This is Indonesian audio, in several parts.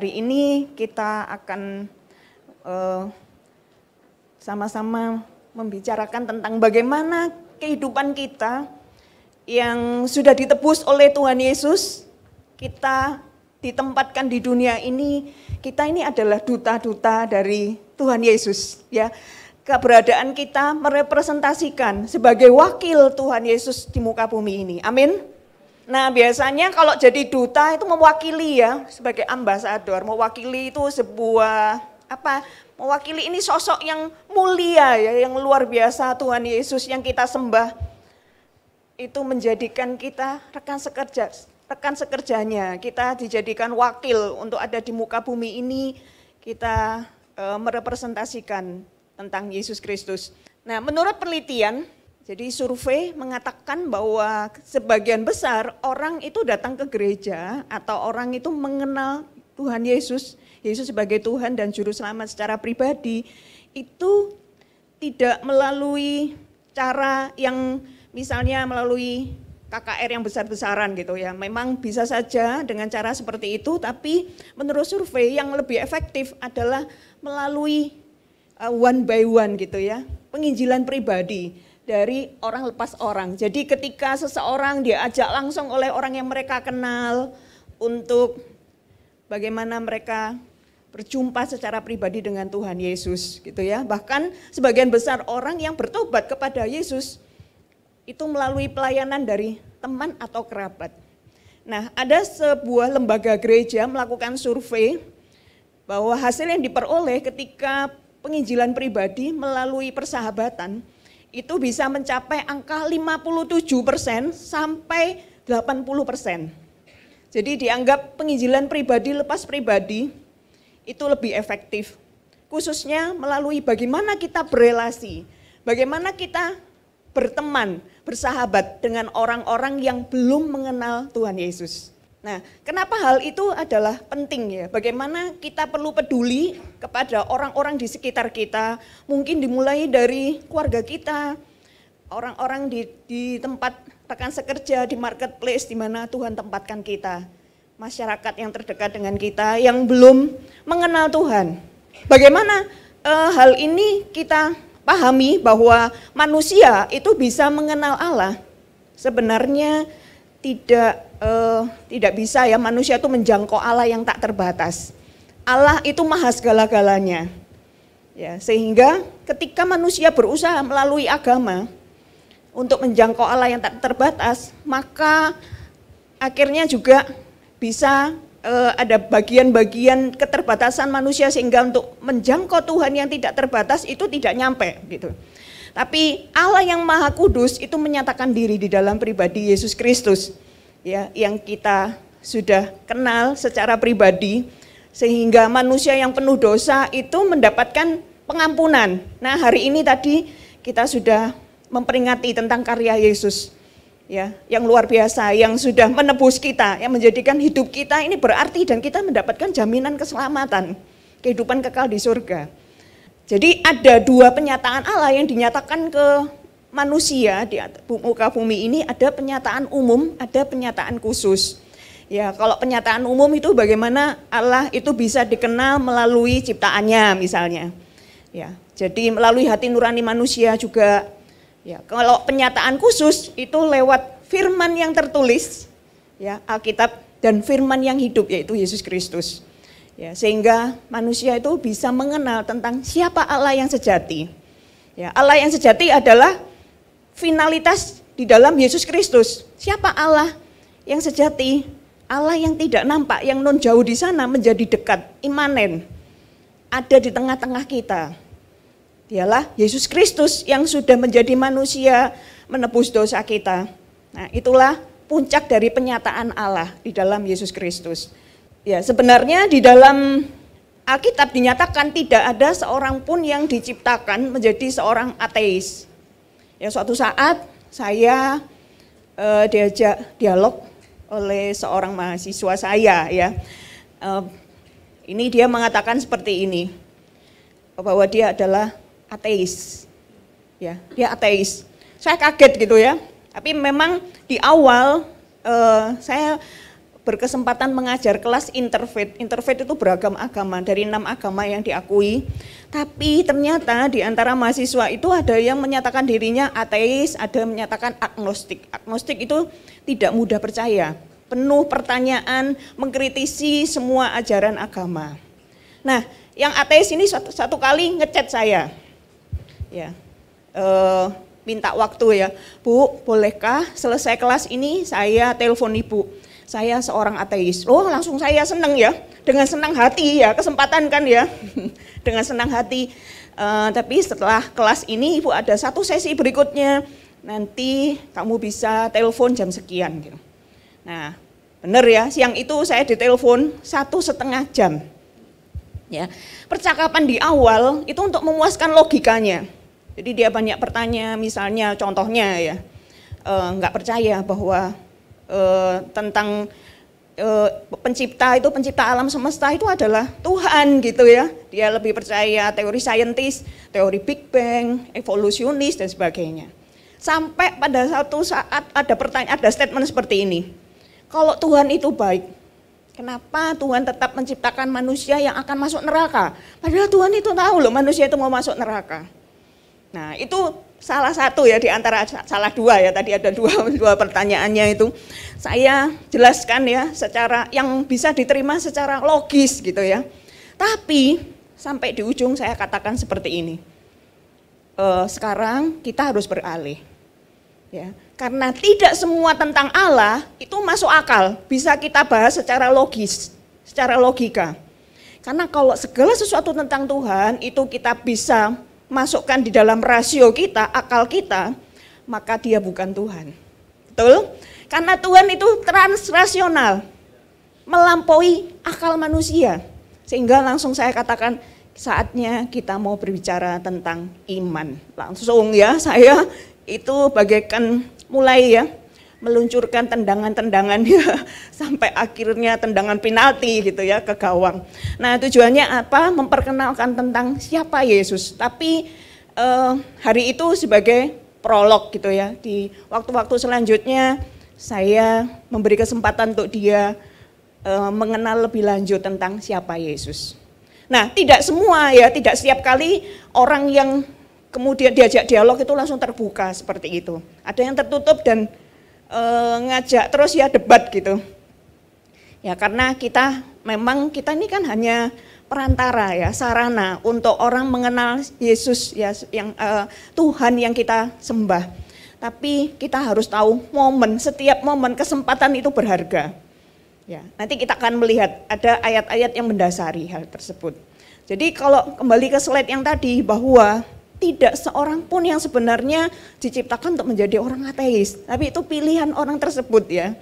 Hari ini kita akan sama-sama membicarakan tentang bagaimana kehidupan kita yang sudah ditebus oleh Tuhan Yesus. Kita ditempatkan di dunia ini, kita ini adalah duta-duta dari Tuhan Yesus, ya. Keberadaan kita merepresentasikan sebagai wakil Tuhan Yesus di muka bumi ini. Amin. Nah, biasanya kalau jadi duta itu mewakili, ya, sebagai ambasador, mewakili itu sebuah mewakili ini sosok yang mulia, ya, yang luar biasa. Tuhan Yesus yang kita sembah itu menjadikan kita rekan sekerjanya. Kita dijadikan wakil untuk ada di muka bumi ini, kita merepresentasikan tentang Yesus Kristus. Nah, menurut penelitian, jadi survei mengatakan bahwa sebagian besar orang itu datang ke gereja atau orang itu mengenal Tuhan Yesus sebagai Tuhan dan Juru Selamat secara pribadi, itu tidak melalui cara yang misalnya melalui KKR yang besar-besaran gitu ya. Memang bisa saja dengan cara seperti itu, tapi menurut survei yang lebih efektif adalah melalui one by one gitu ya, penginjilan pribadi dari orang lepas orang. Jadi ketika seseorang diajak langsung oleh orang yang mereka kenal untuk bagaimana mereka berjumpa secara pribadi dengan Tuhan Yesus gitu ya. Bahkan sebagian besar orang yang bertobat kepada Yesus itu melalui pelayanan dari teman atau kerabat. Nah, ada sebuah lembaga gereja melakukan survei bahwa hasil yang diperoleh ketika penginjilan pribadi melalui persahabatan itu bisa mencapai angka 57% sampai 80%. Jadi dianggap penginjilan pribadi lepas pribadi itu lebih efektif. Khususnya melalui bagaimana kita berelasi, bagaimana kita berteman, bersahabat dengan orang-orang yang belum mengenal Tuhan Yesus. Nah, kenapa hal itu adalah penting ya? Bagaimana kita perlu peduli kepada orang-orang di sekitar kita, mungkin dimulai dari keluarga kita, orang-orang di tempat rekan sekerja, di marketplace di mana Tuhan tempatkan kita, masyarakat yang terdekat dengan kita yang belum mengenal Tuhan. Bagaimana hal ini kita pahami bahwa manusia itu bisa mengenal Allah? Sebenarnya tidak bisa ya, manusia itu menjangkau Allah yang tak terbatas. Allah itu maha segala-galanya. Ya, sehingga ketika manusia berusaha melalui agama untuk menjangkau Allah yang tak terbatas, maka akhirnya juga bisa ada bagian-bagian keterbatasan manusia sehingga untuk menjangkau Tuhan yang tidak terbatas itu tidak nyampe gitu. Tapi Allah yang Maha Kudus itu menyatakan diri di dalam pribadi Yesus Kristus, ya, yang kita sudah kenal secara pribadi, sehingga manusia yang penuh dosa itu mendapatkan pengampunan. Nah, hari ini tadi kita sudah memperingati tentang karya Yesus, ya, yang luar biasa, yang sudah menebus kita, yang menjadikan hidup kita ini berarti dan kita mendapatkan jaminan keselamatan, kehidupan kekal di surga. Jadi ada dua penyataan Allah yang dinyatakan ke manusia di muka bumi ini, ada penyataan umum, ada penyataan khusus. Ya, kalau penyataan umum itu bagaimana Allah itu bisa dikenal melalui ciptaannya misalnya. Ya, jadi melalui hati nurani manusia juga. Ya, kalau penyataan khusus itu lewat firman yang tertulis, ya, Alkitab, dan firman yang hidup yaitu Yesus Kristus. Ya, sehingga manusia itu bisa mengenal tentang siapa Allah yang sejati. Ya, Allah yang sejati adalah finalitas di dalam Yesus Kristus. Siapa Allah yang sejati? Allah yang tidak nampak, yang non jauh di sana menjadi dekat, imanen, ada di tengah-tengah kita. Dialah Yesus Kristus yang sudah menjadi manusia, menebus dosa kita. Nah, itulah puncak dari penyataan Allah di dalam Yesus Kristus. Ya, sebenarnya di dalam Alkitab dinyatakan tidak ada seorang pun yang diciptakan menjadi seorang ateis. Ya, suatu saat saya diajak dialog oleh seorang mahasiswa saya, ya. Ini dia mengatakan seperti ini, bahwa dia adalah ateis. Ya, dia ateis. Saya kaget gitu ya. Tapi memang di awal saya berkesempatan mengajar kelas interfaith. Interfaith itu beragam agama, dari 6 agama yang diakui. Tapi ternyata di antara mahasiswa itu ada yang menyatakan dirinya ateis, ada yang menyatakan agnostik. Agnostik itu tidak mudah percaya, penuh pertanyaan, mengkritisi semua ajaran agama. Nah, yang ateis ini satu kali ngechat saya, ya, minta waktu ya, Bu, bolehkah selesai kelas ini saya telepon Ibu? Saya seorang ateis. Oh, langsung saya senang ya, dengan senang hati ya, kesempatan kan ya, dengan senang hati. Tapi setelah kelas ini Ibu ada satu sesi berikutnya, nanti kamu bisa telepon jam sekian gitu. Nah, benar ya, siang itu saya ditelepon 1,5 jam. Ya, percakapan di awal itu untuk memuaskan logikanya. Jadi dia banyak bertanya, misalnya contohnya ya, nggak percaya bahwa tentang pencipta alam semesta itu adalah Tuhan gitu ya. Dia lebih percaya teori saintis, teori Big Bang, evolusionis dan sebagainya. Sampai pada satu saat ada pertanyaan, ada statement seperti ini. Kalau Tuhan itu baik, kenapa Tuhan tetap menciptakan manusia yang akan masuk neraka? Padahal Tuhan itu tahu loh manusia itu mau masuk neraka. Nah, itu salah satu ya di antara salah dua ya, tadi ada dua pertanyaannya itu. Saya jelaskan ya secara yang bisa diterima secara logis gitu ya. Tapi sampai di ujung saya katakan seperti ini. Sekarang kita harus beralih. Ya, karena tidak semua tentang Allah itu masuk akal, bisa kita bahas secara logis, secara logika. Karena kalau segala sesuatu tentang Tuhan itu kita bisa masukkan di dalam rasio kita, akal kita, maka dia bukan Tuhan. Betul? Karena Tuhan itu transrasional, melampaui akal manusia. Sehingga langsung saya katakan saatnya kita mau berbicara tentang iman. Langsung ya saya itu bagaikan mulai ya meluncurkan tendangan-tendangan ya, sampai akhirnya tendangan penalti gitu ya ke gawang. Nah, tujuannya apa? Memperkenalkan tentang siapa Yesus. Tapi hari itu sebagai prolog gitu ya. Di waktu-waktu selanjutnya saya memberi kesempatan untuk dia mengenal lebih lanjut tentang siapa Yesus. Nah, tidak semua ya, tidak setiap kali orang yang kemudian diajak dialog itu langsung terbuka seperti itu. Ada yang tertutup dan ngajak terus ya debat gitu. Ya karena kita ini kan hanya perantara ya, sarana untuk orang mengenal Yesus ya, yang Tuhan yang kita sembah. Tapi kita harus tahu setiap momen kesempatan itu berharga. Ya, nanti kita akan melihat ada ayat-ayat yang mendasari hal tersebut. Jadi kalau kembali ke slide yang tadi bahwa tidak seorang pun yang sebenarnya diciptakan untuk menjadi orang ateis, tapi itu pilihan orang tersebut ya.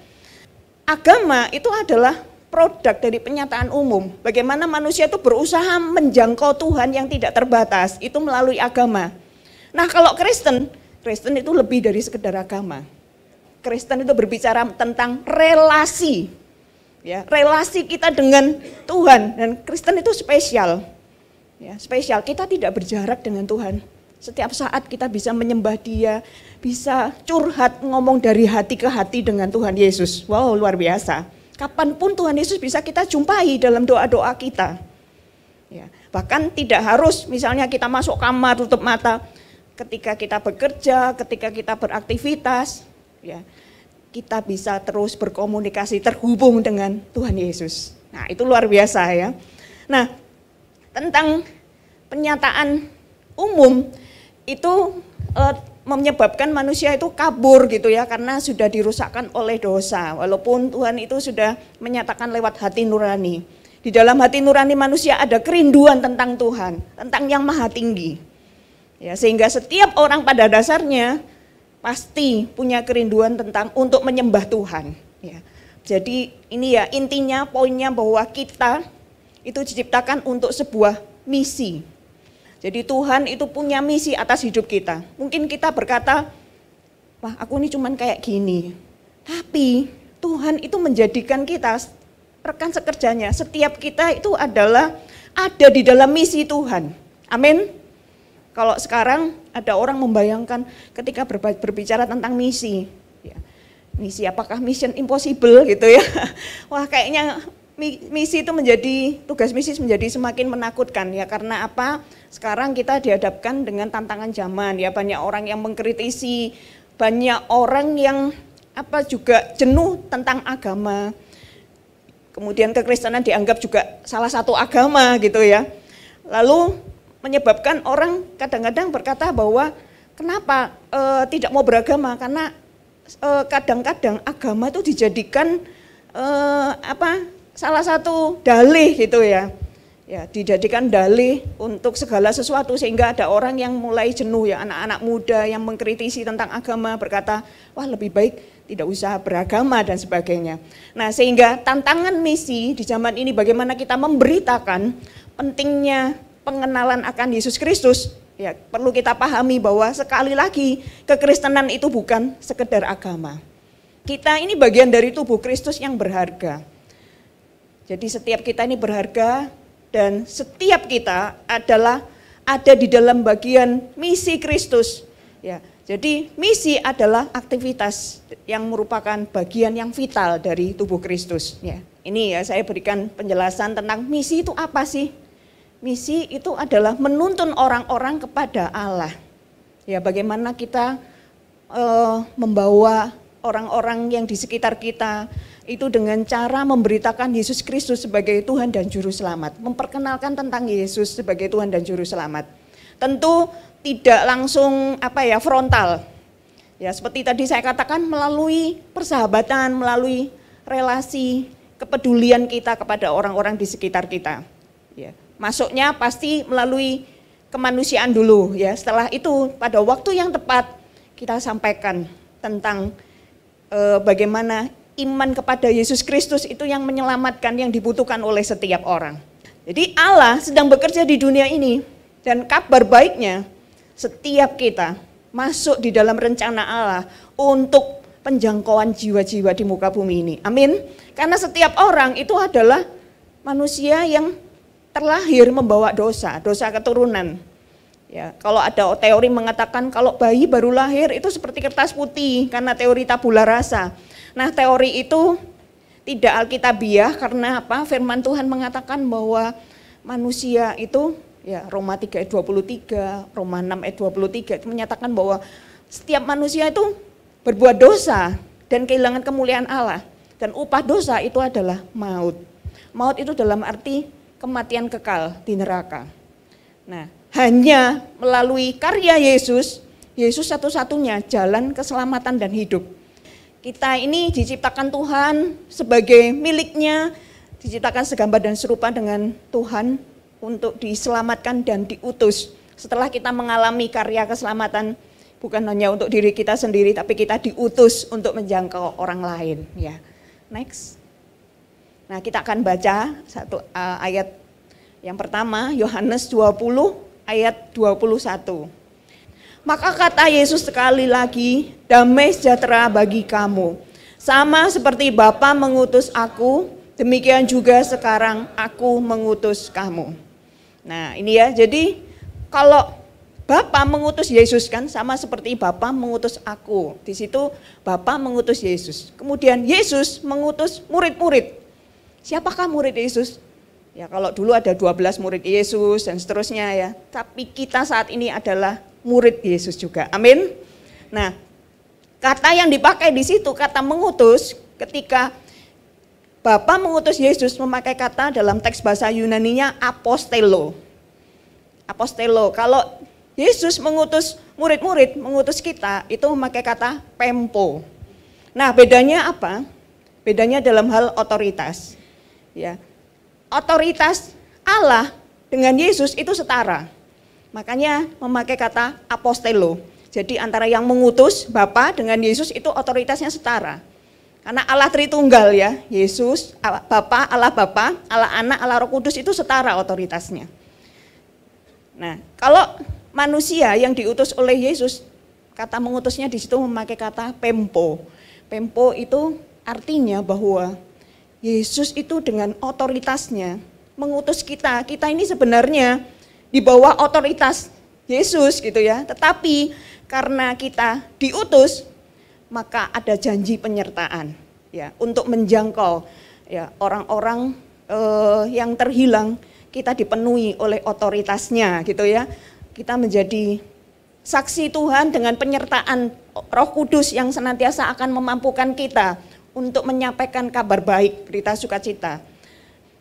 Agama itu adalah produk dari penyataan umum. Bagaimana manusia itu berusaha menjangkau Tuhan yang tidak terbatas, itu melalui agama. Nah kalau Kristen itu lebih dari sekedar agama. Kristen itu berbicara tentang relasi. Ya, relasi kita dengan Tuhan, dan Kristen itu spesial. Ya, spesial, kita tidak berjarak dengan Tuhan. Setiap saat kita bisa menyembah Dia, bisa curhat ngomong dari hati ke hati dengan Tuhan Yesus. Wow, luar biasa. Kapanpun Tuhan Yesus bisa kita jumpai dalam doa-doa kita. Ya, bahkan tidak harus misalnya kita masuk kamar tutup mata. Ketika kita bekerja, ketika kita beraktivitas, ya, kita bisa terus berkomunikasi, terhubung dengan Tuhan Yesus. Nah, itu luar biasa ya. Nah, tentang penyataan umum itu menyebabkan manusia itu kabur gitu ya, karena sudah dirusakkan oleh dosa. Walaupun Tuhan itu sudah menyatakan lewat hati nurani. Di dalam hati nurani manusia ada kerinduan tentang Tuhan, tentang yang maha tinggi. Ya, sehingga setiap orang pada dasarnya pasti punya kerinduan tentang untuk menyembah Tuhan. Ya. Jadi ini ya intinya, poinnya bahwa kita itu diciptakan untuk sebuah misi. Jadi Tuhan itu punya misi atas hidup kita. Mungkin kita berkata, wah aku ini cuman kayak gini. Tapi Tuhan itu menjadikan kita rekan sekerjanya. Setiap kita itu adalah ada di dalam misi Tuhan. Amin. Kalau sekarang ada orang membayangkan ketika berbicara tentang misi. Ya, Misi apakah mission impossible gitu ya. Wah kayaknya misi itu tugas misi menjadi semakin menakutkan ya, karena apa? Sekarang kita dihadapkan dengan tantangan zaman ya, banyak orang yang mengkritisi, banyak orang yang juga jenuh tentang agama. Kemudian kekristenan dianggap juga salah satu agama gitu ya. Lalu menyebabkan orang kadang-kadang berkata bahwa kenapa tidak mau beragama, karena kadang-kadang agama itu dijadikan salah satu dalih gitu ya. Ya, dijadikan dalih untuk segala sesuatu, sehingga ada orang yang mulai jenuh ya, anak-anak muda yang mengkritisi tentang agama berkata, wah lebih baik tidak usah beragama dan sebagainya. Nah, sehingga tantangan misi di zaman ini bagaimana kita memberitakan pentingnya pengenalan akan Yesus Kristus. Ya, perlu kita pahami bahwa sekali lagi kekristenan itu bukan sekedar agama. Kita ini bagian dari tubuh Kristus yang berharga. Jadi setiap kita ini berharga dan setiap kita ada di dalam bagian misi Kristus. Ya, jadi misi adalah aktivitas yang merupakan bagian yang vital dari tubuh Kristus. Ya, ini ya saya berikan penjelasan tentang misi itu apa sih? Misi itu adalah menuntun orang-orang kepada Allah. Ya, bagaimana kita membawa orang-orang yang di sekitar kita itu dengan cara memberitakan Yesus Kristus sebagai Tuhan dan Juru Selamat. Memperkenalkan tentang Yesus sebagai Tuhan dan Juru Selamat. Tentu tidak langsung frontal. Ya, seperti tadi saya katakan, melalui persahabatan, melalui relasi, kepedulian kita kepada orang-orang di sekitar kita. Ya. Masuknya pasti melalui kemanusiaan dulu ya. Setelah itu pada waktu yang tepat kita sampaikan tentang bagaimana iman kepada Yesus Kristus itu yang menyelamatkan, yang dibutuhkan oleh setiap orang. Jadi Allah sedang bekerja di dunia ini, dan kabar baiknya setiap kita masuk di dalam rencana Allah untuk penjangkauan jiwa-jiwa di muka bumi ini. Amin. Karena setiap orang itu adalah manusia yang terlahir membawa dosa keturunan. Ya, kalau ada teori mengatakan kalau bayi baru lahir itu seperti kertas putih karena teori tabula rasa. Nah, teori itu tidak alkitabiah karena apa? Firman Tuhan mengatakan bahwa manusia itu ya Roma 3 ayat 23, Roma 6 ayat 23 itu menyatakan bahwa setiap manusia itu berbuat dosa dan kehilangan kemuliaan Allah, dan upah dosa itu adalah maut. Maut itu dalam arti kematian kekal di neraka. Nah, hanya melalui karya Yesus satu-satunya jalan keselamatan dan hidup. Kita ini diciptakan Tuhan sebagai miliknya, diciptakan segambar dan serupa dengan Tuhan untuk diselamatkan dan diutus. Setelah kita mengalami karya keselamatan, bukan hanya untuk diri kita sendiri, tapi kita diutus untuk menjangkau orang lain. Ya, next. Nah, kita akan baca satu ayat yang pertama, Yohanes 20 ayat 21. Maka kata Yesus sekali lagi, damai sejahtera bagi kamu. Sama seperti Bapa mengutus aku, demikian juga sekarang aku mengutus kamu. Nah, ini ya, jadi kalau Bapa mengutus Yesus kan sama seperti Bapa mengutus aku. Di situ Bapa mengutus Yesus. Kemudian Yesus mengutus murid-murid. Siapakah murid Yesus? Ya, kalau dulu ada 12 murid Yesus dan seterusnya ya. Tapi kita saat ini adalah murid Yesus juga. Amin. Nah, kata yang dipakai di situ, kata mengutus, ketika Bapa mengutus Yesus memakai kata dalam teks bahasa Yunaninya apostelo. Apostelo. Kalau Yesus mengutus murid-murid, mengutus kita, itu memakai kata pempo. Nah, bedanya apa? Bedanya dalam hal otoritas. Ya, otoritas Allah dengan Yesus itu setara. Makanya memakai kata apostelo. Jadi antara yang mengutus Bapa dengan Yesus itu otoritasnya setara. Karena Allah Tritunggal ya, Yesus, Bapa, Allah Anak, Allah Roh Kudus itu setara otoritasnya. Nah, kalau manusia yang diutus oleh Yesus, kata mengutusnya di situ memakai kata pempo. Pempo itu artinya bahwa Yesus itu dengan otoritasnya mengutus kita. Kita ini sebenarnya di bawah otoritas Yesus gitu ya. Tetapi karena kita diutus, maka ada janji penyertaan ya untuk menjangkau ya orang-orang yang terhilang. Kita dipenuhi oleh otoritasnya gitu ya. Kita menjadi saksi Tuhan dengan penyertaan Roh Kudus yang senantiasa akan memampukan kita untuk menyampaikan kabar baik, berita sukacita.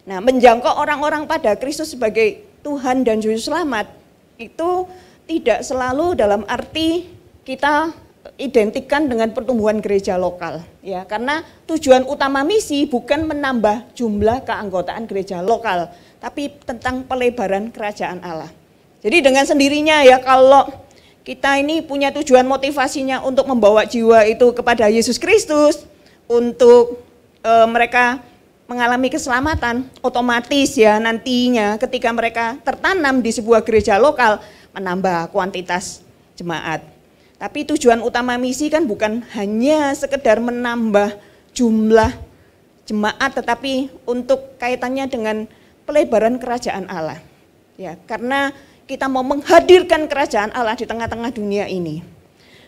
Nah, menjangkau orang-orang pada Kristus sebagai Tuhan dan Juru Selamat itu tidak selalu dalam arti kita identikkan dengan pertumbuhan gereja lokal ya, karena tujuan utama misi bukan menambah jumlah keanggotaan gereja lokal, tapi tentang pelebaran kerajaan Allah. Jadi dengan sendirinya ya, kalau kita ini punya tujuan motivasinya untuk membawa jiwa itu kepada Yesus Kristus, untuk mereka mengalami keselamatan, otomatis ya nantinya ketika mereka tertanam di sebuah gereja lokal menambah kuantitas jemaat. Tapi tujuan utama misi kan bukan hanya sekedar menambah jumlah jemaat, tetapi untuk kaitannya dengan pelebaran kerajaan Allah. Ya, karena kita mau menghadirkan kerajaan Allah di tengah-tengah dunia ini.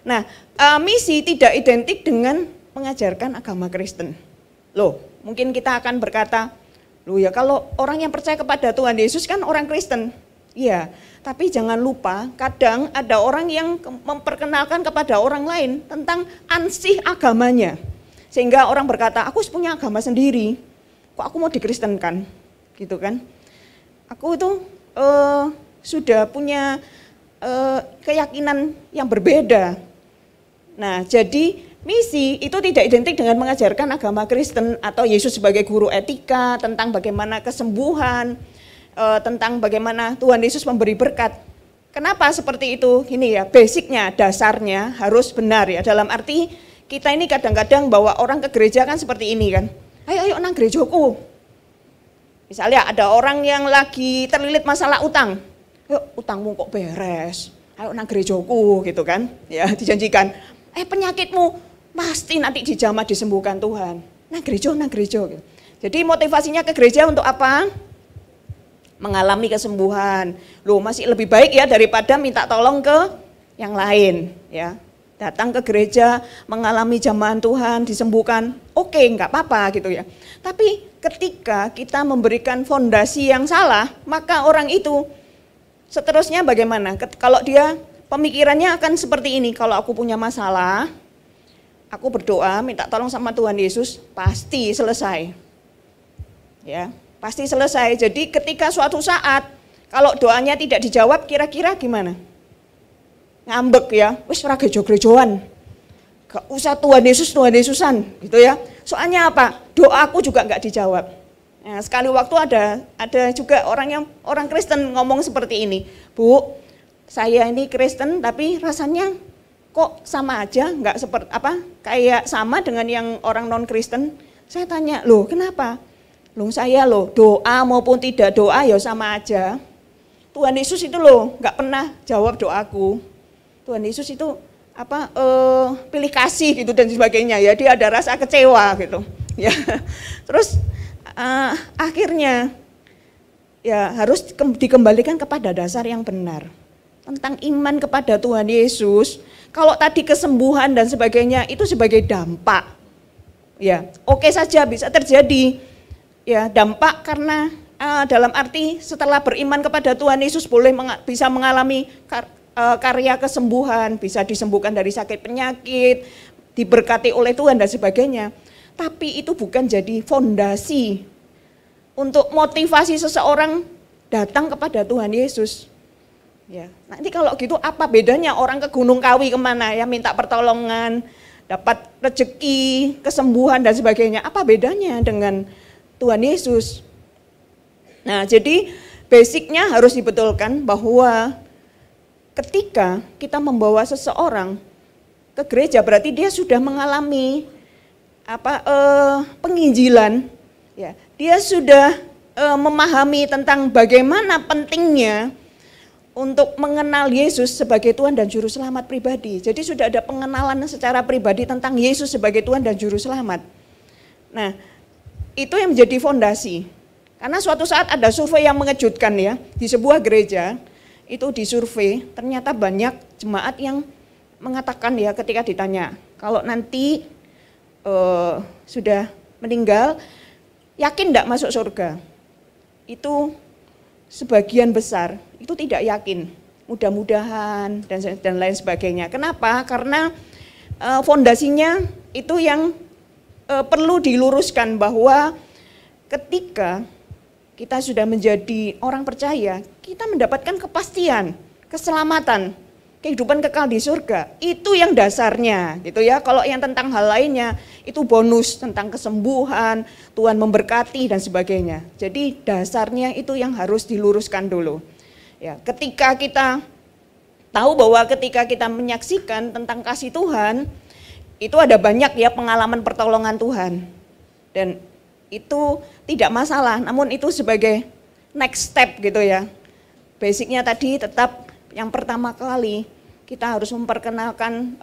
Nah, misi tidak identik dengan mengajarkan agama Kristen. Loh, mungkin kita akan berkata, loh ya kalau orang yang percaya kepada Tuhan Yesus kan orang Kristen. Iya, tapi jangan lupa kadang ada orang yang memperkenalkan kepada orang lain tentang ansih agamanya. Sehingga orang berkata, aku punya agama sendiri, kok aku mau dikristenkan? Gitu kan. Aku itu sudah punya keyakinan yang berbeda. Nah, jadi misi itu tidak identik dengan mengajarkan agama Kristen atau Yesus sebagai guru etika tentang bagaimana kesembuhan, tentang bagaimana Tuhan Yesus memberi berkat. Kenapa seperti itu? Gini ya, basicnya, dasarnya harus benar ya. Dalam arti kita ini kadang-kadang bawa orang ke gereja kan seperti ini kan. Ayo nang gerejaku. Misalnya ada orang yang lagi terlilit masalah utang. Yuk utangmu kok beres. Ayo nang gerejaku gitu kan. Ya dijanjikan. Penyakitmu pasti nanti dijamah disembuhkan Tuhan. Nang gereja gitu. Jadi motivasinya ke gereja untuk apa? Mengalami kesembuhan. Loh masih lebih baik ya daripada minta tolong ke yang lain ya. Datang ke gereja, mengalami jamahan Tuhan, disembuhkan, oke, enggak apa-apa gitu ya. Tapi ketika kita memberikan fondasi yang salah, maka orang itu seterusnya bagaimana? Kalau dia pemikirannya akan seperti ini, kalau aku punya masalah, aku berdoa, minta tolong sama Tuhan Yesus, pasti selesai. Ya, pasti selesai. Jadi ketika suatu saat, kalau doanya tidak dijawab, kira-kira gimana? Ngambek ya, wis ora gereja-gerejoan. Gak usah Tuhan Yesusan gitu ya. Soalnya apa? Doaku juga enggak dijawab. Nah, sekali waktu ada juga orang Kristen ngomong seperti ini. Bu, saya ini Kristen tapi rasanya kok sama aja, enggak seperti apa? Kayak sama dengan yang orang non-Kristen. Saya tanya, "Loh, kenapa?" Saya doa maupun tidak doa ya sama aja. Tuhan Yesus itu enggak pernah jawab doaku. Tuhan Yesus itu pilih kasih gitu dan sebagainya ya, dia ada rasa kecewa gitu ya. Terus akhirnya ya harus dikembalikan kepada dasar yang benar tentang iman kepada Tuhan Yesus. Kalau tadi kesembuhan dan sebagainya itu sebagai dampak ya, oke saja bisa terjadi ya, dampak karena dalam arti setelah beriman kepada Tuhan Yesus bisa mengalami karya kesembuhan, bisa disembuhkan dari sakit penyakit, diberkati oleh Tuhan dan sebagainya. Tapi itu bukan jadi fondasi untuk motivasi seseorang datang kepada Tuhan Yesus. Ya, nanti kalau gitu apa bedanya orang ke Gunung Kawi kemana ya, minta pertolongan, dapat rezeki, kesembuhan dan sebagainya. Apa bedanya dengan Tuhan Yesus? Nah, jadi basicnya harus dibetulkan bahwa ketika kita membawa seseorang ke gereja berarti dia sudah mengalami penginjilan ya. Dia sudah memahami tentang bagaimana pentingnya untuk mengenal Yesus sebagai Tuhan dan Juru Selamat pribadi. Jadi sudah ada pengenalan secara pribadi tentang Yesus sebagai Tuhan dan Juru Selamat. Nah, itu yang menjadi fondasi. Karena suatu saat ada survei yang mengejutkan ya, di sebuah gereja itu disurvei, ternyata banyak jemaat yang mengatakan ya ketika ditanya, kalau nanti sudah meninggal, yakin enggak masuk surga? Itu sebagian besar itu tidak yakin, mudah-mudahan dan lain sebagainya. Kenapa? Karena fondasinya itu yang perlu diluruskan, bahwa ketika kita sudah menjadi orang percaya, kita mendapatkan kepastian, keselamatan, kehidupan kekal di surga. Itu yang dasarnya gitu ya. Kalau yang tentang hal lainnya itu bonus, tentang kesembuhan, Tuhan memberkati dan sebagainya. Jadi dasarnya itu yang harus diluruskan dulu. Ya, ketika kita tahu bahwa ketika kita menyaksikan tentang kasih Tuhan, itu ada banyak ya pengalaman pertolongan Tuhan. Dan itu tidak masalah, namun itu sebagai next step gitu ya. Basicnya tadi tetap yang pertama kali kita harus memperkenalkan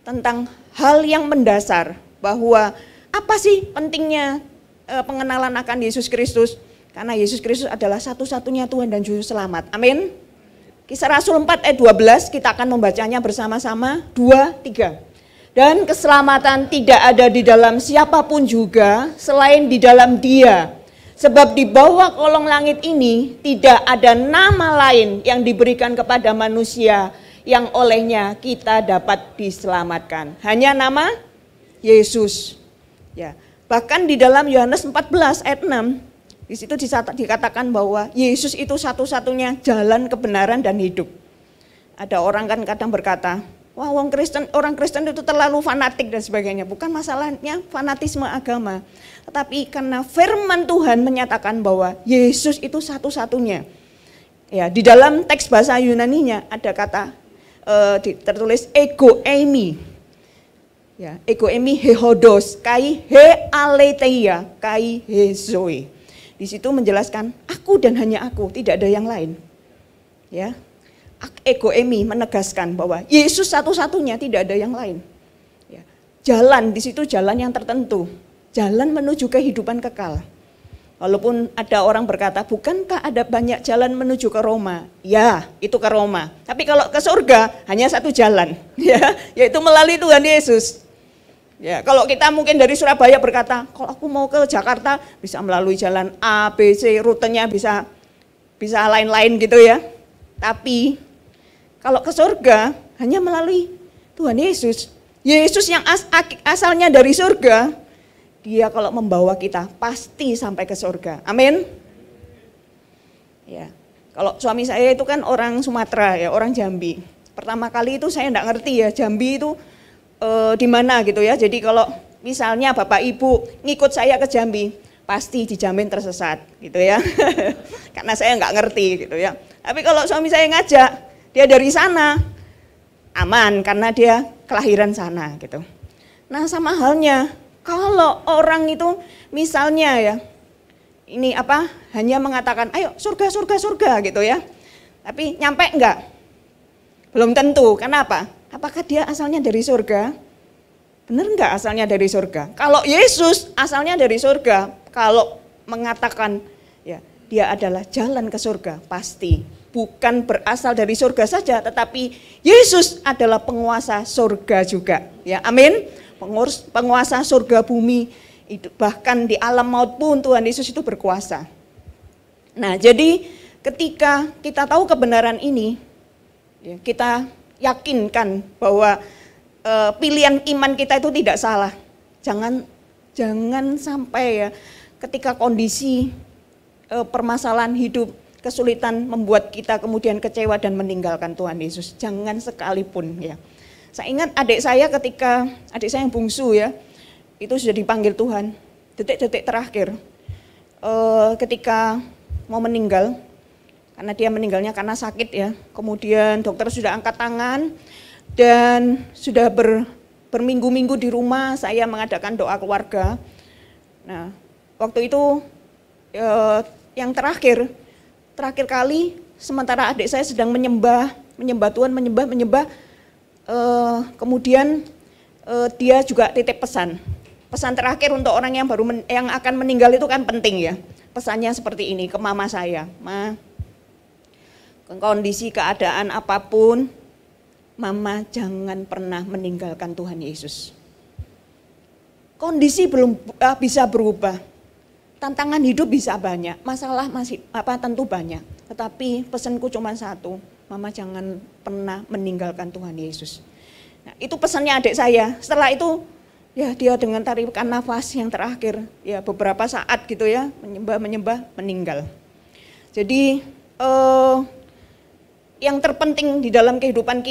tentang hal yang mendasar, bahwa apa sih pentingnya pengenalan akan Yesus Kristus, karena Yesus Kristus adalah satu-satunya Tuhan dan Juru Selamat. Amin. Kisah Rasul 4 ayat 12 kita akan membacanya bersama-sama, 2, 3. Dan keselamatan tidak ada di dalam siapapun juga selain di dalam Dia. Sebab di bawah kolong langit ini tidak ada nama lain yang diberikan kepada manusia yang olehnya kita dapat diselamatkan. Hanya nama Yesus. Ya. Bahkan di dalam Yohanes 14 ayat 6, di situ dikatakan bahwa Yesus itu satu-satunya jalan kebenaran dan hidup. Ada orang kan kadang berkata, wah, orang Kristen itu terlalu fanatik dan sebagainya. Bukan masalahnya fanatisme agama, tetapi karena firman Tuhan menyatakan bahwa Yesus itu satu-satunya. Ya, di dalam teks bahasa Yunaninya ada kata tertulis ego eimi. Ya, ego eimi hehodos, kai he aletheia, kai he zoe. Di situ menjelaskan aku dan hanya aku, tidak ada yang lain. Ya. Ego emi menegaskan bahwa Yesus satu-satunya, tidak ada yang lain. Ya. Jalan di situ jalan yang tertentu, jalan menuju kehidupan kekal. Walaupun ada orang berkata, bukankah ada banyak jalan menuju ke Roma? Ya, itu ke Roma. Tapi kalau ke surga hanya satu jalan, ya, yaitu melalui Tuhan Yesus. Ya, kalau kita mungkin dari Surabaya berkata, kalau aku mau ke Jakarta bisa melalui jalan A, B, C, rutenya bisa lain-lain gitu ya. Tapi kalau ke surga hanya melalui Tuhan Yesus. Yesus yang asalnya dari surga, Dia kalau membawa kita pasti sampai ke surga. Amin. Ya. Kalau suami saya itu kan orang Sumatera ya, orang Jambi. Pertama kali itu saya enggak ngerti ya Jambi itu di mana gitu ya. Jadi kalau misalnya Bapak Ibu ngikut saya ke Jambi, pasti dijamin tersesat gitu ya. Karena saya enggak ngerti gitu ya. Tapi kalau suami saya ngajak, dia dari sana, aman karena dia kelahiran sana gitu. Nah sama halnya, kalau orang itu misalnya ya, ini hanya mengatakan ayo surga gitu ya. Tapi nyampe enggak? Belum tentu, kenapa? Apakah dia asalnya dari surga? Benar enggak asalnya dari surga? Kalau Yesus asalnya dari surga, kalau mengatakan ya dia adalah jalan ke surga, pasti. Bukan berasal dari surga saja, tetapi Yesus adalah penguasa surga juga. Ya, amin. Penguasa surga bumi, itu bahkan di alam maut pun Tuhan Yesus itu berkuasa. Nah, jadi ketika kita tahu kebenaran ini, ya, kita yakinkan bahwa pilihan iman kita itu tidak salah. Jangan sampai ya ketika kondisi permasalahan hidup, kesulitan membuat kita kemudian kecewa dan meninggalkan Tuhan Yesus. Jangan sekalipun ya. Saya ingat adik saya yang bungsu ya, itu sudah dipanggil Tuhan. Detik-detik terakhir ketika mau meninggal, karena dia meninggalnya karena sakit ya. Kemudian dokter sudah angkat tangan dan sudah berminggu-minggu di rumah saya mengadakan doa keluarga. Nah, waktu itu yang terakhir kali sementara adik saya sedang menyembah Tuhan, menyembah, kemudian dia juga titip pesan terakhir untuk orang yang akan meninggal itu kan penting ya. Pesannya seperti ini ke mama saya, Ma, kondisi keadaan apapun Mama jangan pernah meninggalkan Tuhan Yesus. Kondisi belum bisa berubah. Tantangan hidup bisa banyak, masalah masih tentu banyak. Tetapi pesanku cuma satu, Mama jangan pernah meninggalkan Tuhan Yesus. Nah, itu pesannya adik saya. Setelah itu ya dia dengan tarikan nafas yang terakhir, ya beberapa saat gitu ya, menyembah meninggal. Jadi yang terpenting di dalam kehidupan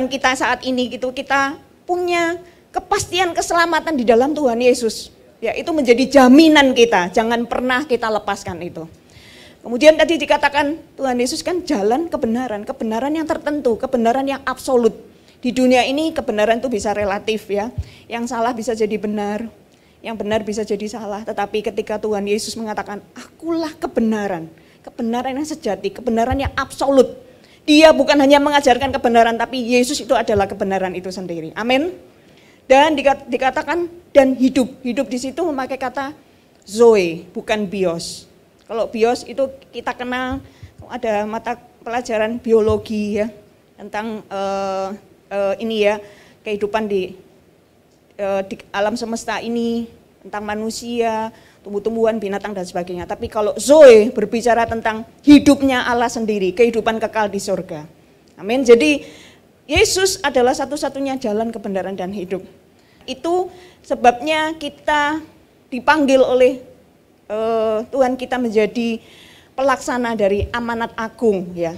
kita saat ini gitu, kita punya kepastian keselamatan di dalam Tuhan Yesus. Ya, itu menjadi jaminan kita, jangan pernah kita lepaskan itu. Kemudian tadi dikatakan Tuhan Yesus kan jalan kebenaran yang tertentu, kebenaran yang absolut. Di dunia ini kebenaran itu bisa relatif ya, yang salah bisa jadi benar, yang benar bisa jadi salah. Tetapi ketika Tuhan Yesus mengatakan, akulah kebenaran yang sejati, kebenaran yang absolut. Dia bukan hanya mengajarkan kebenaran, tapi Yesus itu adalah kebenaran itu sendiri. Amin. Dan dikatakan dan hidup di situ memakai kata zoe, bukan bios. Kalau bios itu kita kenal, ada mata pelajaran biologi ya, tentang ini ya, kehidupan di alam semesta ini, tentang manusia, tumbuh-tumbuhan, binatang dan sebagainya. Tapi kalau zoe berbicara tentang hidupnya Allah sendiri, kehidupan kekal di surga. Amin. Jadi Yesus adalah satu-satunya jalan kebenaran dan hidup. Itu sebabnya kita dipanggil oleh Tuhan kita menjadi pelaksana dari amanat agung ya.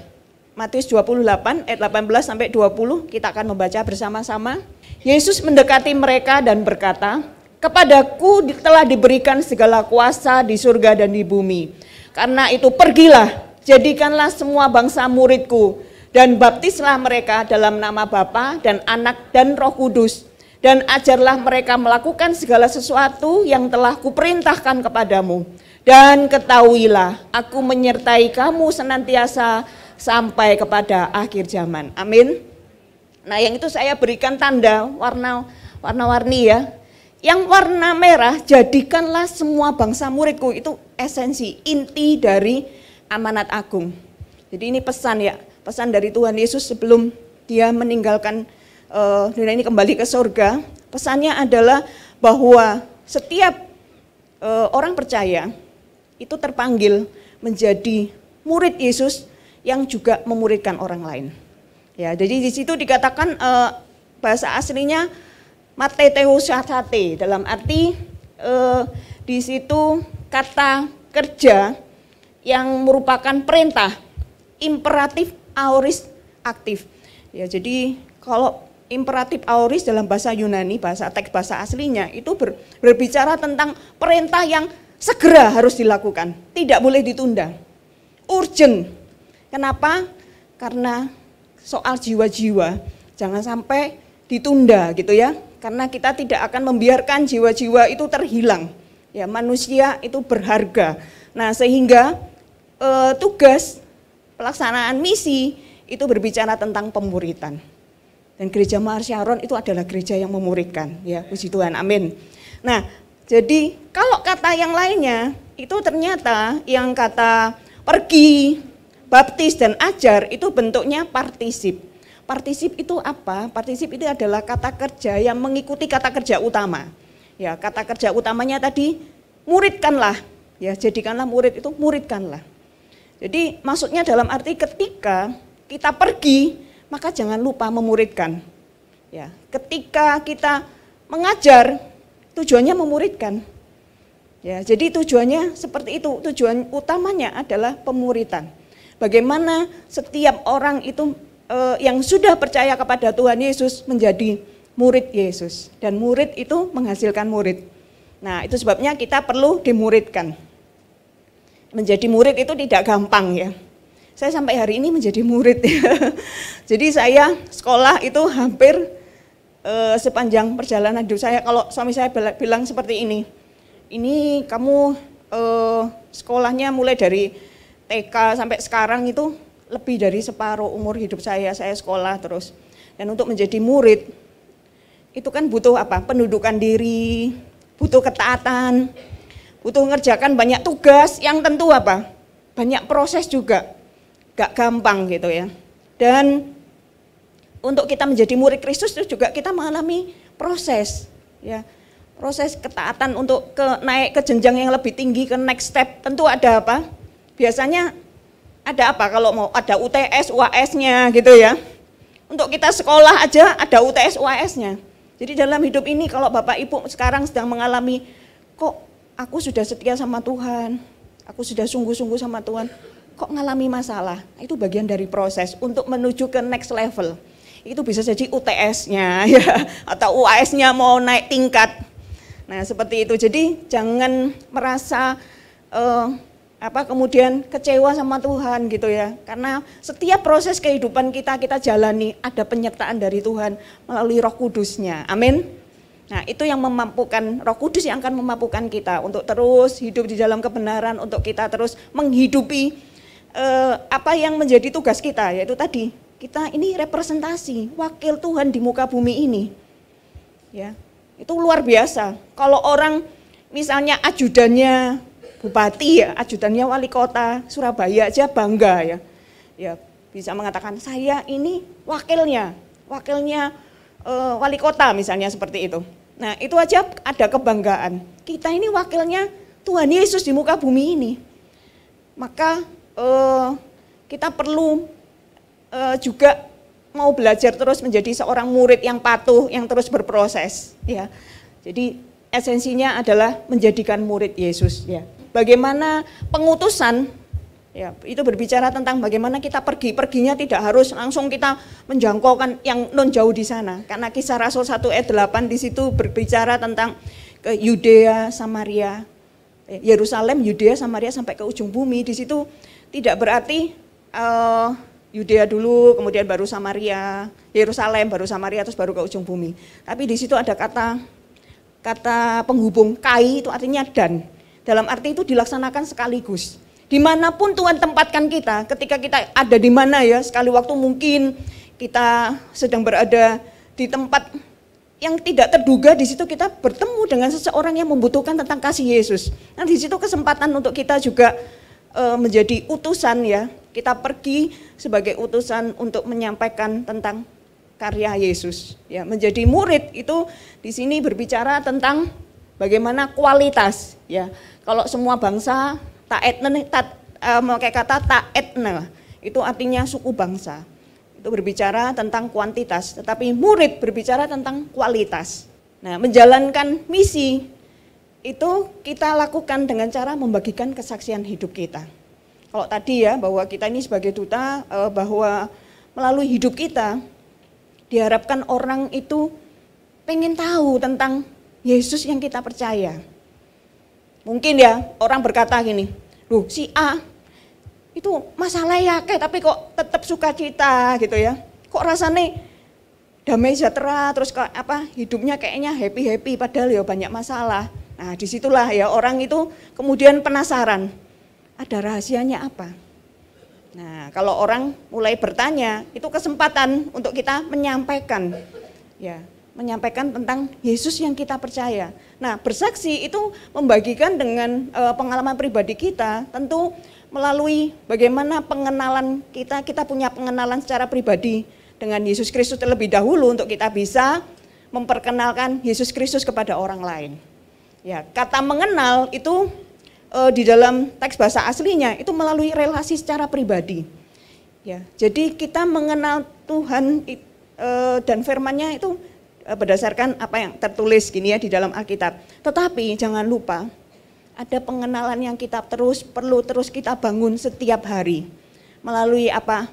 Matius 28 ayat 18 sampai 20 kita akan membaca bersama-sama. Yesus mendekati mereka dan berkata, "Kepadaku telah diberikan segala kuasa di surga dan di bumi. Karena itu pergilah, jadikanlah semua bangsa muridku, dan baptislah mereka dalam nama Bapa dan Anak dan Roh Kudus. Dan ajarlah mereka melakukan segala sesuatu yang telah kuperintahkan kepadamu. Dan ketahuilah, aku menyertai kamu senantiasa sampai kepada akhir zaman." Amin. Nah, yang itu saya berikan tanda warna-warni ya. Yang warna merah, jadikanlah semua bangsa muridku, itu esensi, inti dari amanat agung. Jadi ini pesan ya, pesan dari Tuhan Yesus sebelum dia meninggalkan dunia ini kembali ke surga. Pesannya adalah bahwa setiap orang percaya itu terpanggil menjadi murid Yesus yang juga memuridkan orang lain. Ya, jadi di situ dikatakan bahasa aslinya mateteusate, dalam arti di situ kata kerja yang merupakan perintah, imperatif aorist aktif. Ya, jadi kalau imperatif aorist dalam bahasa Yunani, teks bahasa aslinya itu berbicara tentang perintah yang segera harus dilakukan, tidak boleh ditunda, urgent. Kenapa? Karena soal jiwa-jiwa jangan sampai ditunda gitu ya. Karena kita tidak akan membiarkan jiwa-jiwa itu terhilang. Ya, manusia itu berharga. Nah, sehingga tugas pelaksanaan misi itu berbicara tentang pemuritan. Dan gereja Mahar Syaron itu adalah gereja yang memuridkan. Ya, puji Tuhan, amin. Nah, jadi kalau kata yang lainnya itu ternyata yang kata pergi, baptis dan ajar itu bentuknya partisip. Partisip itu apa? Partisip itu adalah kata kerja yang mengikuti kata kerja utama. Ya, kata kerja utamanya tadi muridkanlah. Ya, jadikanlah murid itu muridkanlah. Jadi maksudnya dalam arti ketika kita pergi, maka jangan lupa memuridkan. Ya, ketika kita mengajar, tujuannya memuridkan. Ya, jadi tujuannya seperti itu. Tujuan utamanya adalah pemuridan. Bagaimana setiap orang itu yang sudah percaya kepada Tuhan Yesus menjadi murid Yesus. Dan murid itu menghasilkan murid. Nah, itu sebabnya kita perlu dimuridkan. Menjadi murid itu tidak gampang ya. Saya sampai hari ini menjadi murid ya. Jadi saya sekolah itu hampir sepanjang perjalanan hidup saya. Kalau suami saya bilang seperti ini kamu sekolahnya mulai dari TK sampai sekarang itu lebih dari separuh umur hidup saya sekolah terus. Dan untuk menjadi murid, itu kan butuh apa? Pendudukan diri, butuh ketaatan, butuh mengerjakan banyak tugas yang tentu apa? Banyak proses juga, gak gampang gitu ya. Dan untuk kita menjadi murid Kristus itu juga kita mengalami proses, ya. Proses ketaatan untuk naik ke jenjang yang lebih tinggi, ke next step. Tentu ada apa? Biasanya ada apa kalau mau ada UTS, UAS-nya gitu ya. Untuk kita sekolah aja ada UTS, UAS-nya. Jadi dalam hidup ini kalau Bapak Ibu sekarang sedang mengalami, kok aku sudah setia sama Tuhan, aku sudah sungguh-sungguh sama Tuhan, kok ngalami masalah? Itu bagian dari proses untuk menuju ke next level. Itu bisa jadi UTS-nya ya, atau UAS-nya mau naik tingkat. Nah seperti itu, jadi jangan merasa kemudian kecewa sama Tuhan gitu ya. Karena setiap proses kehidupan kita jalani ada penyertaan dari Tuhan melalui Roh Kudus-Nya. Amin. Nah itu yang memampukan, Roh Kudus yang akan memampukan kita untuk terus hidup di dalam kebenaran, untuk kita terus menghidupi apa yang menjadi tugas kita, yaitu tadi kita ini representasi wakil Tuhan di muka bumi ini. Ya, itu luar biasa. Kalau orang misalnya ajudannya bupati ya, ajudannya wali kota Surabaya aja bangga ya. Ya, bisa mengatakan saya ini wakilnya wali kota misalnya seperti itu. Nah, itu aja ada kebanggaan. Kita ini wakilnya Tuhan Yesus di muka bumi ini. Maka kita perlu juga mau belajar terus menjadi seorang murid yang patuh, yang terus berproses ya. Jadi esensinya adalah menjadikan murid Yesus ya. Bagaimana pengutusan ya, itu berbicara tentang bagaimana kita perginya tidak harus langsung kita menjangkaukan yang non jauh di sana. Karena Kisah Rasul 1 ayat 8 di situ berbicara tentang ke Yudea, Samaria, Yerusalem, Yudea, Samaria sampai ke ujung bumi. Di situ tidak berarti Yudea dulu, kemudian baru Samaria, Yerusalem, baru Samaria, terus baru ke ujung bumi. Tapi di situ ada kata penghubung, kai itu artinya dan. Dalam arti itu dilaksanakan sekaligus. Dimanapun Tuhan tempatkan kita, ketika kita ada di mana ya, sekali waktu mungkin kita sedang berada di tempat yang tidak terduga, di situ kita bertemu dengan seseorang yang membutuhkan tentang kasih Yesus. Nah di situ kesempatan untuk kita juga menjadi utusan ya, kita pergi sebagai utusan untuk menyampaikan tentang karya Yesus. Ya, menjadi murid itu di sini berbicara tentang bagaimana kualitas ya. Kalau semua bangsa memakai kata taetna, itu artinya suku bangsa. Itu berbicara tentang kuantitas, tetapi murid berbicara tentang kualitas. Nah, menjalankan misi itu kita lakukan dengan cara membagikan kesaksian hidup kita. Kalau tadi ya, bahwa kita ini sebagai duta, bahwa melalui hidup kita, diharapkan orang itu pengen tahu tentang Yesus yang kita percaya. Mungkin ya, orang berkata gini, loh si A, itu masalah ya tapi kok tetap sukacita gitu ya. Kok rasanya damai sejahtera, terus hidupnya kayaknya happy-happy, padahal ya banyak masalah. Nah disitulah ya orang itu kemudian penasaran, ada rahasianya apa? Nah kalau orang mulai bertanya, itu kesempatan untuk kita menyampaikan, ya menyampaikan tentang Yesus yang kita percaya. Nah bersaksi itu membagikan dengan pengalaman pribadi kita, tentu melalui bagaimana pengenalan kita punya pengenalan secara pribadi dengan Yesus Kristus terlebih dahulu untuk kita bisa memperkenalkan Yesus Kristus kepada orang lain. Ya, kata mengenal itu di dalam teks bahasa aslinya itu melalui relasi secara pribadi. Ya, jadi kita mengenal Tuhan dan firman-Nya itu berdasarkan apa yang tertulis gini ya di dalam Alkitab. Tetapi jangan lupa ada pengenalan yang kita perlu terus kita bangun setiap hari melalui apa?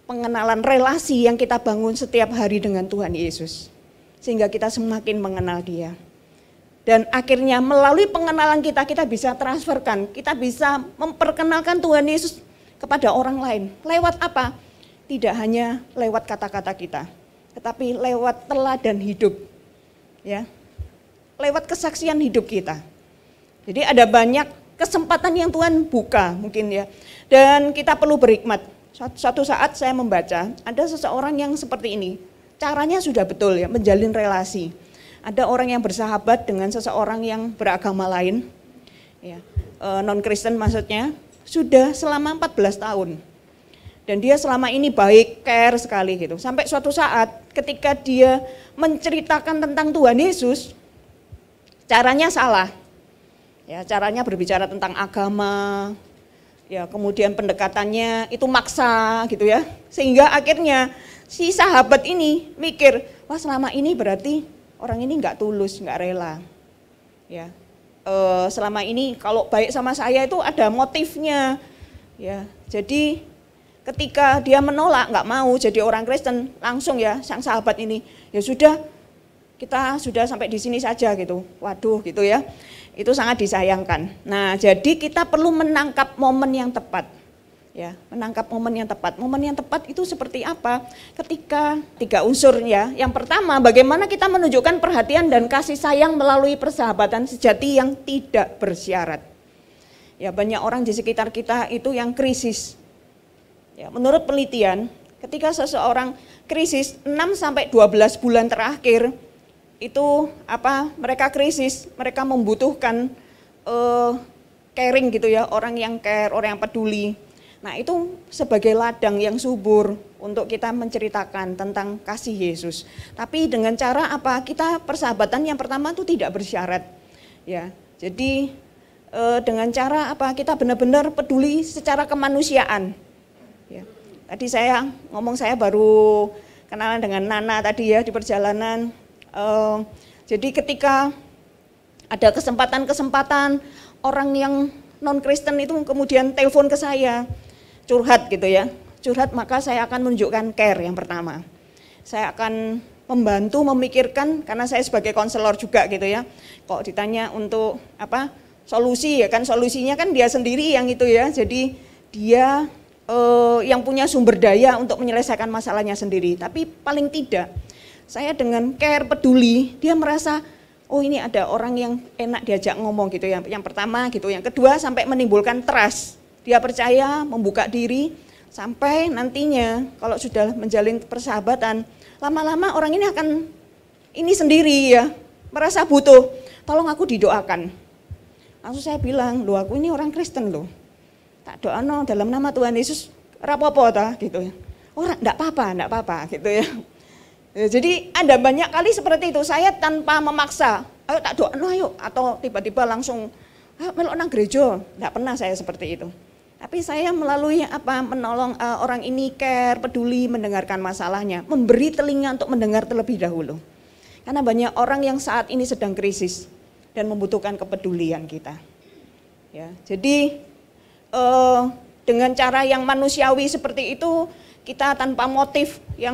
Pengenalan relasi yang kita bangun setiap hari dengan Tuhan Yesus. Sehingga kita semakin mengenal Dia. Dan akhirnya melalui pengenalan kita bisa transferkan, kita bisa memperkenalkan Tuhan Yesus kepada orang lain. Lewat apa? Tidak hanya lewat kata-kata kita, tetapi lewat teladan hidup. Ya. Lewat kesaksian hidup kita. Jadi ada banyak kesempatan yang Tuhan buka mungkin ya. Dan kita perlu berhikmat. Suatu saat saya membaca, ada seseorang yang seperti ini. Caranya sudah betul ya, menjalin relasi. Ada orang yang bersahabat dengan seseorang yang beragama lain, ya, non-Kristen maksudnya, sudah selama 14 tahun. Dan dia selama ini baik, care sekali gitu. Sampai suatu saat ketika dia menceritakan tentang Tuhan Yesus, caranya salah. Ya, caranya berbicara tentang agama, ya kemudian pendekatannya itu maksa gitu ya. Sehingga akhirnya si sahabat ini mikir, wah selama ini berarti orang ini nggak tulus, nggak rela. Ya, selama ini kalau baik sama saya itu ada motifnya. Ya, jadi ketika dia menolak, nggak mau jadi orang Kristen, langsung ya sang sahabat ini, ya sudah kita sudah sampai di sini saja gitu. Waduh gitu ya, itu sangat disayangkan. Nah jadi kita perlu menangkap momen yang tepat. Ya, menangkap momen yang tepat. Momen yang tepat itu seperti apa? Ketika 3 unsur ya. Yang pertama, bagaimana kita menunjukkan perhatian dan kasih sayang melalui persahabatan sejati yang tidak bersyarat. Ya, banyak orang di sekitar kita itu yang krisis. Ya, menurut penelitian, ketika seseorang krisis 6 sampai 12 bulan terakhir itu mereka krisis, mereka membutuhkan caring gitu ya, orang yang care, orang yang peduli. Nah itu sebagai ladang yang subur untuk kita menceritakan tentang kasih Yesus. Tapi dengan cara apa? Kita persahabatan yang pertama itu tidak bersyarat. Ya, jadi dengan cara apa? Kita benar-benar peduli secara kemanusiaan. Ya. Tadi saya baru kenalan dengan Nana tadi ya di perjalanan. Jadi ketika ada kesempatan-kesempatan orang yang non-Kristen itu kemudian telepon ke saya, curhat gitu ya, maka saya akan menunjukkan care yang pertama. Saya akan membantu memikirkan, karena saya sebagai konselor juga gitu ya, kok ditanya untuk solusi ya kan, solusinya kan dia sendiri yang itu ya, jadi dia yang punya sumber daya untuk menyelesaikan masalahnya sendiri. Tapi paling tidak, saya dengan care, peduli, dia merasa, oh ini ada orang yang enak diajak ngomong gitu ya, yang pertama gitu, yang kedua sampai menimbulkan trust. Dia percaya, membuka diri, sampai nantinya kalau sudah menjalin persahabatan, lama-lama orang ini akan ini sendiri ya, merasa butuh, tolong aku didoakan. Langsung saya bilang, loh aku ini orang Kristen loh, tak doa no dalam nama Tuhan Yesus, rapopo ta gitu ya. Orang enggak apa-apa gitu ya. Jadi ada banyak kali seperti itu, saya tanpa memaksa, ayo tak doa no ayo, atau tiba-tiba langsung, ayo melok nang gereja, enggak pernah saya seperti itu. Tapi saya melalui menolong orang ini care, peduli, mendengarkan masalahnya, memberi telinga untuk mendengar terlebih dahulu. Karena banyak orang yang saat ini sedang krisis dan membutuhkan kepedulian kita. Ya, jadi dengan cara yang manusiawi seperti itu, kita tanpa motif yang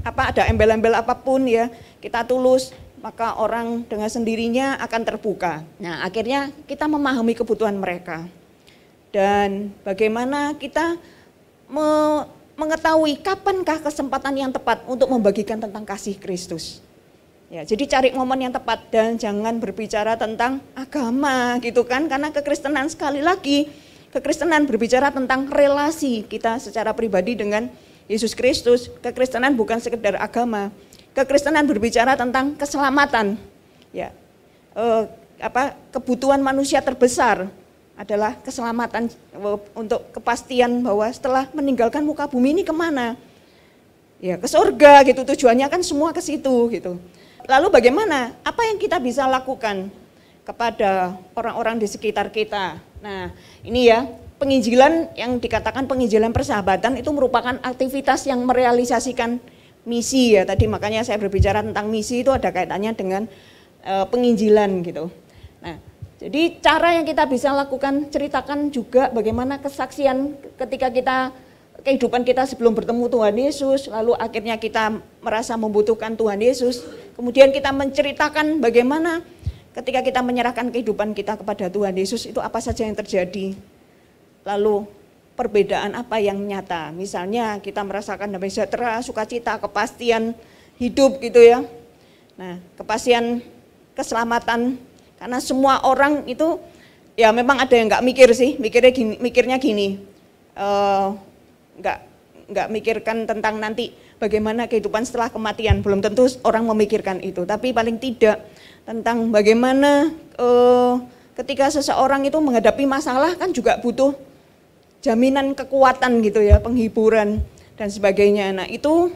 ada embel-embel apapun ya, kita tulus, maka orang dengan sendirinya akan terbuka. Nah, akhirnya kita memahami kebutuhan mereka. Dan bagaimana kita mengetahui kapankah kesempatan yang tepat untuk membagikan tentang kasih Kristus. Ya, jadi cari momen yang tepat dan jangan berbicara tentang agama gitu kan, karena kekristenan sekali lagi, kekristenan berbicara tentang relasi kita secara pribadi dengan Yesus Kristus. Kekristenan bukan sekedar agama, kekristenan berbicara tentang keselamatan. Ya, kebutuhan manusia terbesar adalah keselamatan, untuk kepastian bahwa setelah meninggalkan muka bumi ini kemana? Ya ke surga gitu, tujuannya kan semua ke situ gitu. Lalu bagaimana? Apa yang kita bisa lakukan kepada orang-orang di sekitar kita? Nah ini ya, penginjilan yang dikatakan penginjilan persahabatan itu merupakan aktivitas yang merealisasikan misi ya. Tadi makanya saya berbicara tentang misi, itu ada kaitannya dengan penginjilan gitu. Nah, jadi cara yang kita bisa lakukan, ceritakan juga bagaimana kesaksian ketika kehidupan kita sebelum bertemu Tuhan Yesus, lalu akhirnya kita merasa membutuhkan Tuhan Yesus, kemudian kita menceritakan bagaimana ketika kita menyerahkan kehidupan kita kepada Tuhan Yesus, itu apa saja yang terjadi, lalu perbedaan apa yang nyata, misalnya kita merasakan damai sejahtera, sukacita, kepastian hidup gitu ya. Nah, kepastian keselamatan. Karena semua orang itu ya memang ada yang nggak mikir sih, mikirnya gini, nggak mikirkan tentang nanti bagaimana kehidupan setelah kematian, belum tentu orang memikirkan itu, tapi paling tidak tentang bagaimana ketika seseorang itu menghadapi masalah kan juga butuh jaminan kekuatan gitu ya, penghiburan dan sebagainya. Nah itu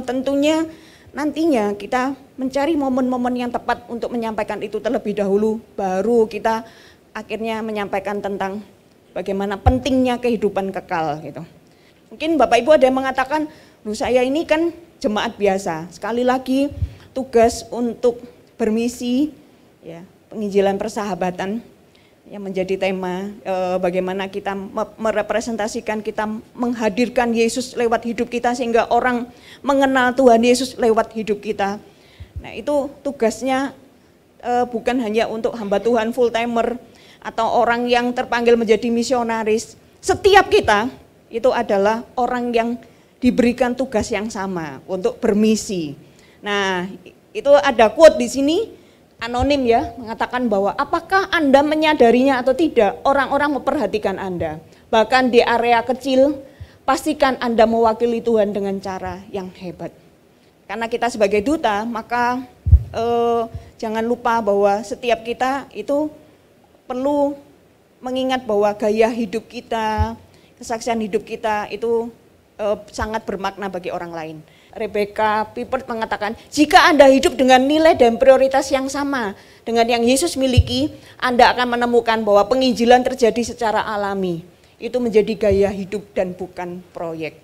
tentunya nantinya kita mencari momen-momen yang tepat untuk menyampaikan itu terlebih dahulu, baru kita akhirnya menyampaikan tentang bagaimana pentingnya kehidupan kekal gitu. Mungkin Bapak Ibu ada yang mengatakan, saya ini kan jemaat biasa. Sekali lagi tugas untuk bermisi, ya, penginjilan persahabatan yang menjadi tema, bagaimana kita merepresentasikan, kita menghadirkan Yesus lewat hidup kita sehingga orang mengenal Tuhan Yesus lewat hidup kita. Nah itu tugasnya bukan hanya untuk hamba Tuhan full timer atau orang yang terpanggil menjadi misionaris. Setiap kita itu adalah orang yang diberikan tugas yang sama untuk bermisi. Nah itu ada quote di sini, anonim ya, mengatakan bahwa apakah Anda menyadarinya atau tidak, orang-orang memperhatikan Anda. Bahkan di area kecil, pastikan Anda mewakili Tuhan dengan cara yang hebat. Karena kita sebagai duta, maka jangan lupa bahwa setiap kita itu perlu mengingat bahwa gaya hidup kita, kesaksian hidup kita itu sangat bermakna bagi orang lain. Rebecca Pippert mengatakan, jika Anda hidup dengan nilai dan prioritas yang sama dengan yang Yesus miliki, Anda akan menemukan bahwa penginjilan terjadi secara alami. Itu menjadi gaya hidup dan bukan proyek.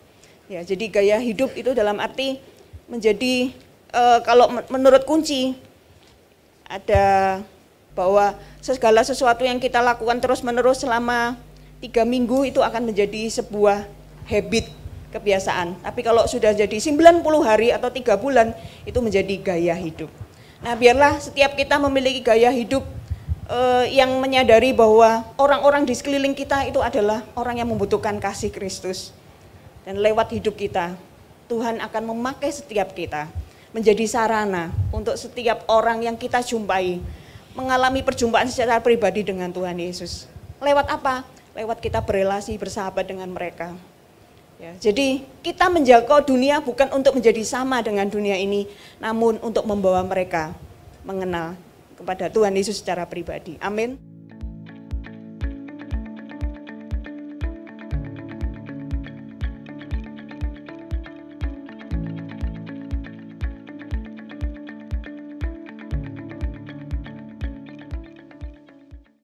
Ya, jadi gaya hidup itu dalam arti menjadi, kalau menurut kunci, ada bahwa segala sesuatu yang kita lakukan terus-menerus selama 3 minggu itu akan menjadi sebuah habit, kebiasaan. Tapi kalau sudah jadi 90 hari atau 3 bulan, itu menjadi gaya hidup. Nah biarlah setiap kita memiliki gaya hidup yang menyadari bahwa orang-orang di sekeliling kita itu adalah orang yang membutuhkan kasih Kristus. Dan lewat hidup kita, Tuhan akan memakai setiap kita menjadi sarana untuk setiap orang yang kita jumpai mengalami perjumpaan secara pribadi dengan Tuhan Yesus. Lewat apa? Lewat kita berelasi, bersahabat dengan mereka. Ya, jadi kita menjangkau dunia bukan untuk menjadi sama dengan dunia ini, namun untuk membawa mereka mengenal kepada Tuhan Yesus secara pribadi. Amin.